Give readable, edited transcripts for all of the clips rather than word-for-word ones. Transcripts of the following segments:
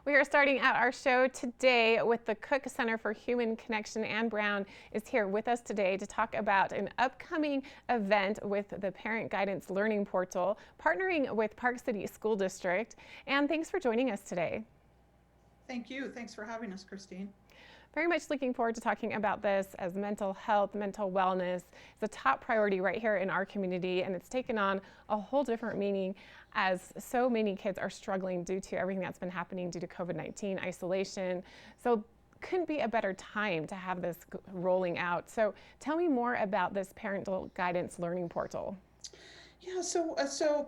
We are starting out our show today with the Cook Center for Human Connection. Ann Brown is here with us today to talk about an upcoming event with the Parent Guidance Learning Portal, partnering with Park City School District. Ann, thanks for joining us today. Thank you. Thanks for having us, Christine. Very much looking forward to talking about this, as mental health, mental wellness is a top priority right here in our community, and it's taken on a whole different meaning as so many kids are struggling due to everything that's been happening due to COVID-19 isolation. So couldn't be a better time to have this rolling out. So tell me more about this Parental Guidance Learning Portal. Yeah, so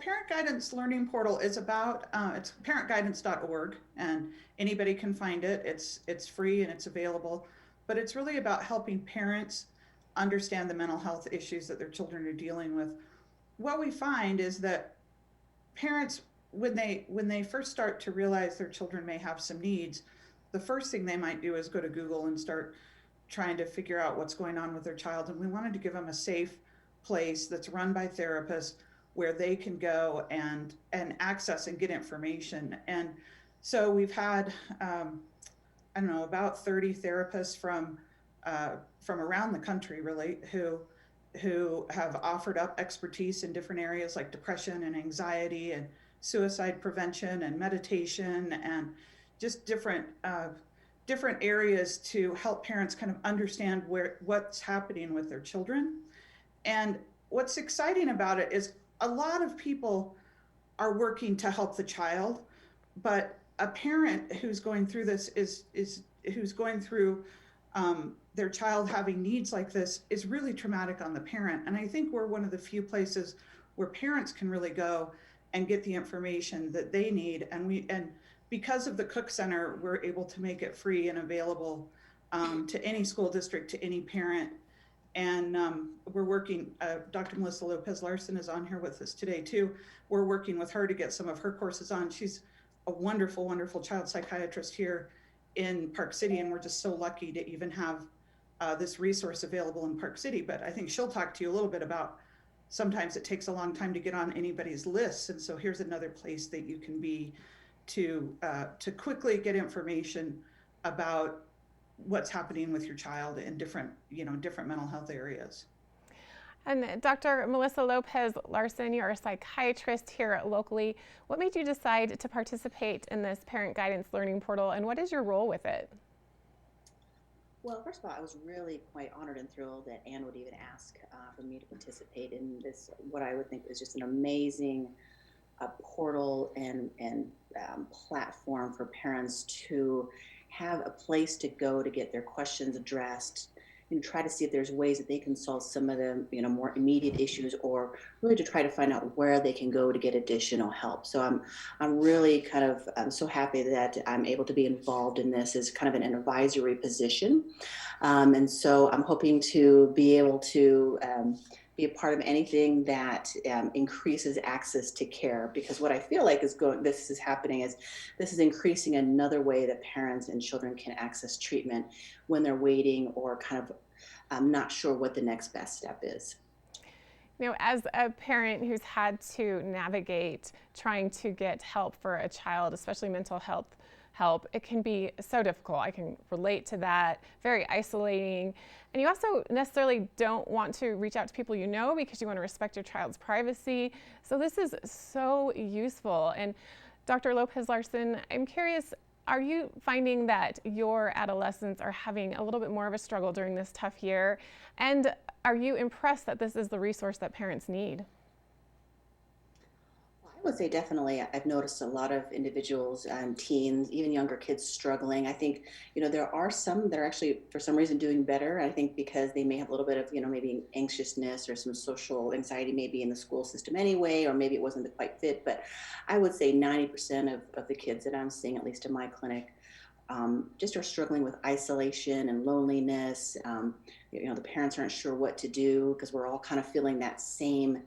Parent Guidance Learning Portal is about it's parentguidance.org, and anybody can find it. It's free and it's available, but it's really about helping parents understand the mental health issues that their children are dealing with. What we find is that parents, when they first start to realize their children may have some needs, the first thing they might do is go to Google and start trying to figure out what's going on with their child. And we wanted to give them a safe place that's run by therapists where they can go and access and get information. And so we've had I don't know, about 30 therapists from around the country, really, who have offered up expertise in different areas like depression and anxiety and suicide prevention and meditation and just different areas to help parents kind of understand what's happening with their children. And what's exciting about it is a lot of people are working to help the child, but a parent who's going through this is who's going through their child having needs like this is really traumatic on the parent. And I think we're one of the few places where parents can really go and get the information that they need. And because of the Cook Center, we're able to make it free and available to any school district, to any parent. And we're working, Dr. Melissa Lopez Larson is on here with us today too. We're working with her to get some of her courses on. She's a wonderful, wonderful child psychiatrist here in Park City, and we're just so lucky to even have this resource available in Park City. But I think she'll talk to you a little bit about sometimes it takes a long time to get on anybody's list, and so here's another place that you can be to quickly get information about what's happening with your child in different mental health areas. And Dr. Melissa Lopez Larson, you're a psychiatrist here locally. What made you decide to participate in this Parent Guidance Learning Portal, and what is your role with it? Well, first of all, I was really quite honored and thrilled that Ann would even ask for me to participate in this, what I would think is just an amazing portal and platform for parents to have a place to go to get their questions addressed and try to see if there's ways that they can solve some of the more immediate issues, or really to try to find out where they can go to get additional help. So I'm really I'm so happy that I'm able to be involved in this as kind of an advisory position, and so I'm hoping to be able to be a part of anything that increases access to care, because what I feel like this is happening is this is increasing another way that parents and children can access treatment when they're waiting or kind of not sure what the next best step is. As a parent who's had to navigate trying to get help for a child, especially mental health help, it can be so difficult. I can relate to that, very isolating. And you also necessarily don't want to reach out to people you know because you want to respect your child's privacy. So this is so useful. And Dr. Lopez Larson, I'm curious, are you finding that your adolescents are having a little bit more of a struggle during this tough year? And are you impressed that this is the resource that parents need? I would say definitely. I've noticed a lot of individuals and teens, even younger kids, struggling. I think, there are some that are actually, for some reason, doing better. I think because they may have a little bit of, maybe anxiousness or some social anxiety, maybe in the school system anyway, or maybe it wasn't the quite fit. But I would say 90% of the kids that I'm seeing, at least in my clinic, just are struggling with isolation and loneliness. The parents aren't sure what to do because we're all kind of feeling that same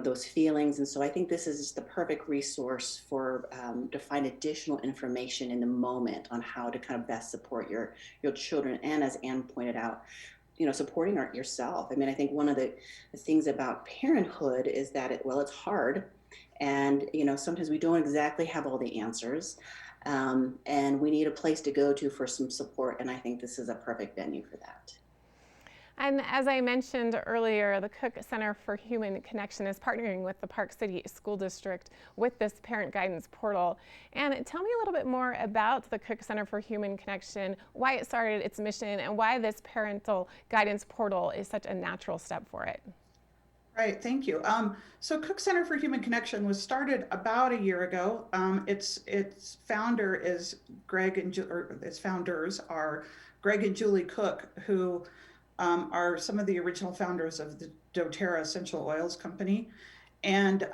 those feelings. And so I think this is the perfect resource for to find additional information in the moment on how to kind of best support your children. And as Ann pointed out, supporting yourself. I mean, I think one of the things about parenthood is that it's hard. And, sometimes we don't exactly have all the answers. And we need a place to go to for some support. And I think this is a perfect venue for that. And as I mentioned earlier, the Cook Center for Human Connection is partnering with the Park City School District with this parent guidance portal. And tell me a little bit more about the Cook Center for Human Connection, why it started, its mission, and why this parental guidance portal is such a natural step for it. Right, thank you. So Cook Center for Human Connection was started about a year ago. Its founder is its founders are Greg and Julie Cook, who are some of the original founders of the doTERRA essential oils company. And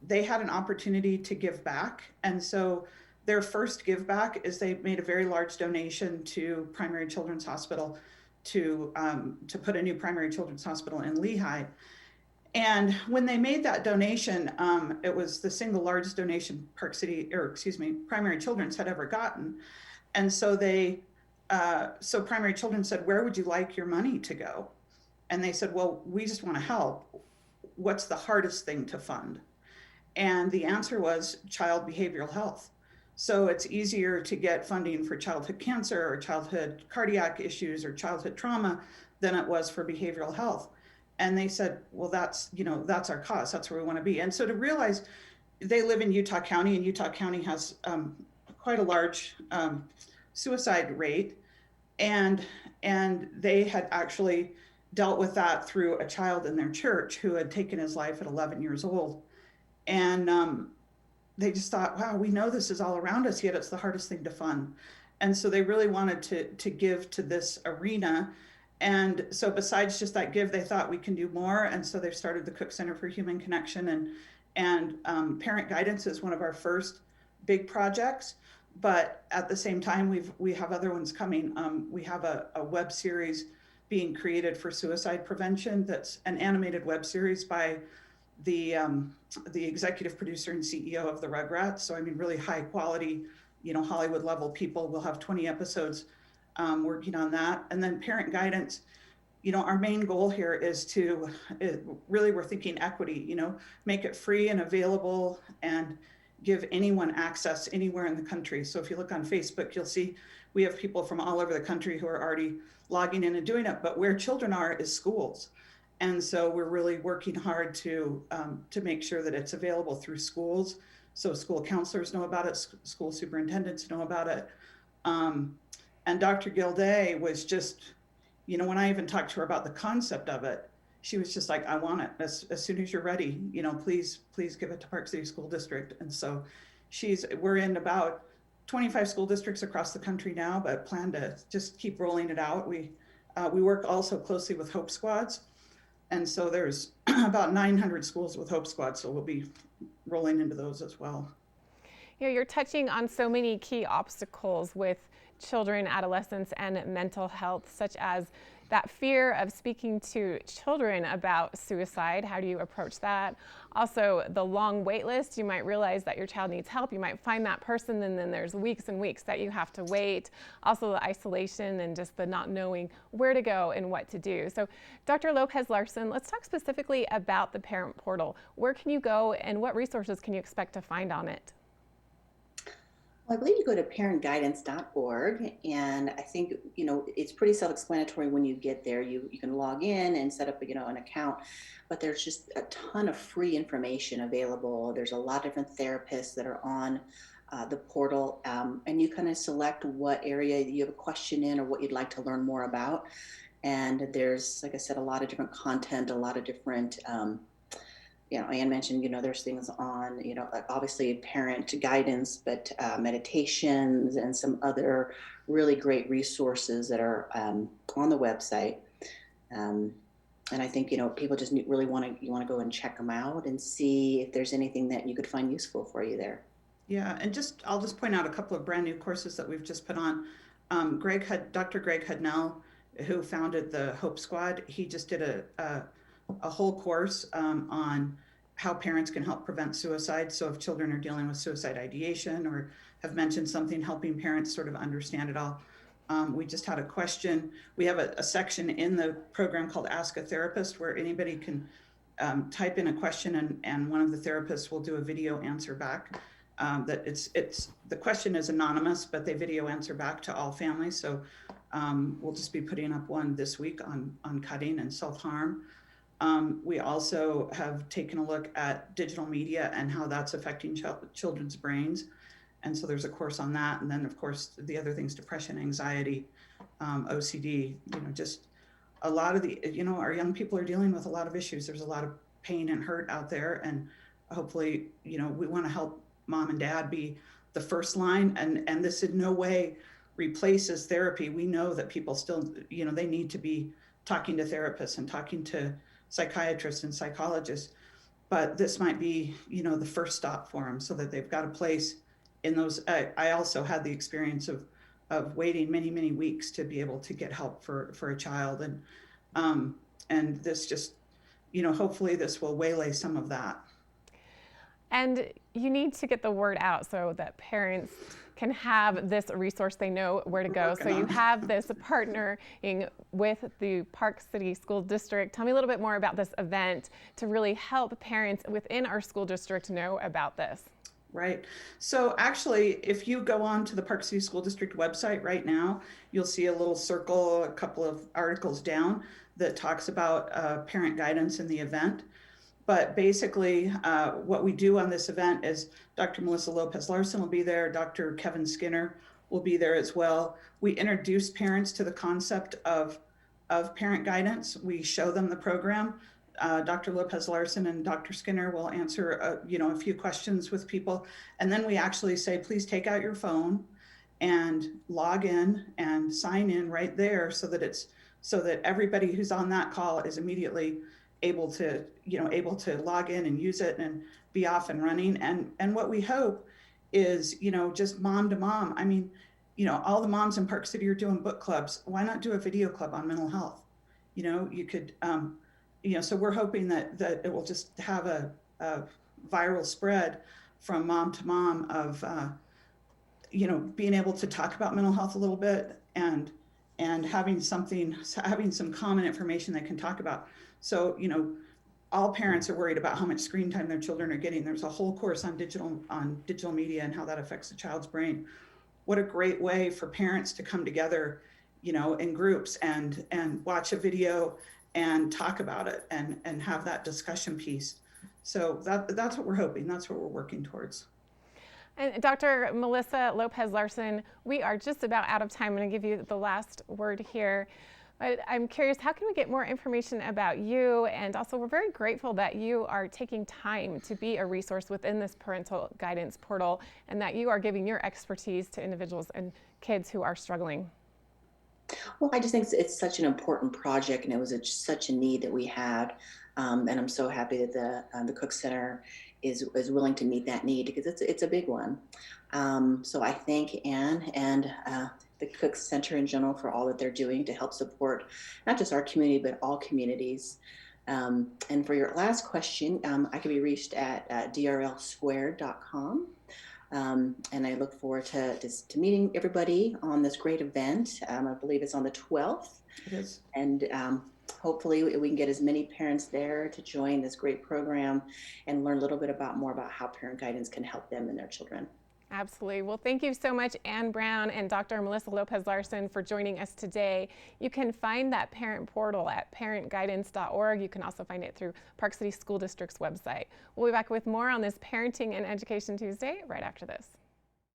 they had an opportunity to give back. And so their first give back is they made a very large donation to Primary Children's Hospital to put a new primary children's hospital in Lehigh. And when they made that donation, it was the single largest donation Primary Children's had ever gotten. And so so Primary Children said, "Where would you like your money to go?" And they said, "Well, we just want to help. What's the hardest thing to fund?" And the answer was child behavioral health. So it's easier to get funding for childhood cancer or childhood cardiac issues or childhood trauma than it was for behavioral health. And they said, well, that's our cause. That's where we want to be. And so to realize they live in Utah County, and Utah County has quite a large suicide rate. And they had actually dealt with that through a child in their church who had taken his life at 11 years old. And they just thought, wow, we know this is all around us, yet it's the hardest thing to fund. And so they really wanted to give to this arena. And so besides just that give, they thought we can do more. And so they've started the Cook Center for Human Connection, and parent guidance is one of our first big projects. But at the same time, we have other ones coming. We have a web series being created for suicide prevention. That's an animated web series by the executive producer and CEO of the Rugrats. So I mean, really high quality, Hollywood level people. We'll have 20 episodes working on that. And then parent guidance, our main goal here is really, we're thinking equity, make it free and available and give anyone access anywhere in the country. So if you look on Facebook, you'll see we have people from all over the country who are already logging in and doing it, but where children are is schools. And so we're really working hard to make sure that it's available through schools. So school counselors know about it, school superintendents know about it. And Dr. Gilday was just, when I even talked to her about the concept of it, she was just like, I want it as soon as you're ready, please give it to Park City School District. And so we're in about 25 school districts across the country now, but plan to just keep rolling it out. We work also closely with Hope Squads. And so there's about 900 schools with Hope Squads, so we'll be rolling into those as well. You're touching on so many key obstacles with children, adolescents, and mental health, such as that fear of speaking to children about suicide. How do you approach that? Also, the long wait list. You might realize that your child needs help. You might find that person, and then there's weeks and weeks that you have to wait. Also, the isolation and just the not knowing where to go and what to do. So, Dr. Lopez Larson, let's talk specifically about the parent portal. Where can you go, and what resources can you expect to find on it? Well, I believe you go to parentguidance.org, and I think, it's pretty self-explanatory when you get there. You can log in and set up, an account, but there's just a ton of free information available. There's a lot of different therapists that are on the portal, and you kind of select what area you have a question in or what you'd like to learn more about. And there's, like I said, a lot of different content, a lot of different Anne mentioned, there's things on, like obviously parent guidance, but meditations and some other really great resources that are on the website. And I think, people just really want to go and check them out and see if there's anything that you could find useful for you there. Yeah, and I'll just point out a couple of brand new courses that we've just put on. Dr. Greg Hudnell, who founded the Hope Squad, he just did a whole course on how parents can help prevent suicide. So if children are dealing with suicide ideation or have mentioned something, helping parents sort of understand it all. We just had a question. We have a section in the program called Ask a Therapist, where anybody can type in a question, and one of the therapists will do a video answer back. that the question is anonymous, but they video answer back to all families. So we'll just be putting up one this week on cutting and self-harm. We also have taken a look at digital media and how that's affecting children's brains. And so there's a course on that. And then of course, the other things, depression, anxiety, OCD, just a lot of our young people are dealing with a lot of issues. There's a lot of pain and hurt out there. And hopefully, we want to help mom and dad be the first line. And this in no way replaces therapy. We know that people still, they need to be talking to therapists and talking to psychiatrists and psychologists. But this might be, the first stop for them so that they've got a place in those. I also had the experience of waiting many, many weeks to be able to get help for a child. And this just, hopefully this will waylay some of that. And you need to get the word out so that parents can have this resource. They know where to go. So you have this partnering with the Park City School District. Tell me a little bit more about this event to really help parents within our school district know about this. Right. So actually, if you go on to the Park City School District website right now, you'll see a little circle, a couple of articles down that talks about parent guidance in the event. But basically, what we do on this event is Dr. Melissa Lopez Larson will be there. Dr. Kevin Skinner will be there as well. We introduce parents to the concept of parent guidance. We show them the program. Dr. Lopez Larson and Dr. Skinner will answer, a few questions with people. And then we actually say, please take out your phone and log in and sign in right there so that everybody who's on that call is immediately able to log in and use it and be off and running. And what we hope is, just mom to mom. I mean, all the moms in Park City are doing book clubs. Why not do a video club on mental health? You could, so we're hoping that it will just have a viral spread from mom to mom of, being able to talk about mental health a little bit and having some common information they can talk about. So, all parents are worried about how much screen time their children are getting. There's a whole course on digital media and how that affects the child's brain. What a great way for parents to come together, in groups and watch a video and talk about it and have that discussion piece. So that's what we're hoping. That's what we're working towards. And Dr. Melissa Lopez Larson, we are just about out of time. I'm going to give you the last word here. But I'm curious, how can we get more information about you? And also, we're very grateful that you are taking time to be a resource within this parental guidance portal and that you are giving your expertise to individuals and kids who are struggling. Well, I just think it's such an important project, and it was such a need that we had. And I'm so happy that the Cook Center is willing to meet that need because it's a big one. So I thank Ann and the Cook Center in general for all that they're doing to help support not just our community, but all communities. And for your last question, I can be reached at drlsquared.com. And I look forward to meeting everybody on this great event. I believe it's on the 12th. It is. And hopefully we can get as many parents there to join this great program and learn a little bit more about how parent guidance can help them and their children. Absolutely. Well, thank you so much, Ann Brown and Dr. Melissa Lopez Larson, for joining us today. You can find that parent portal at parentguidance.org. You can also find it through Park City School District's website. We'll be back with more on this Parenting and Education Tuesday right after this.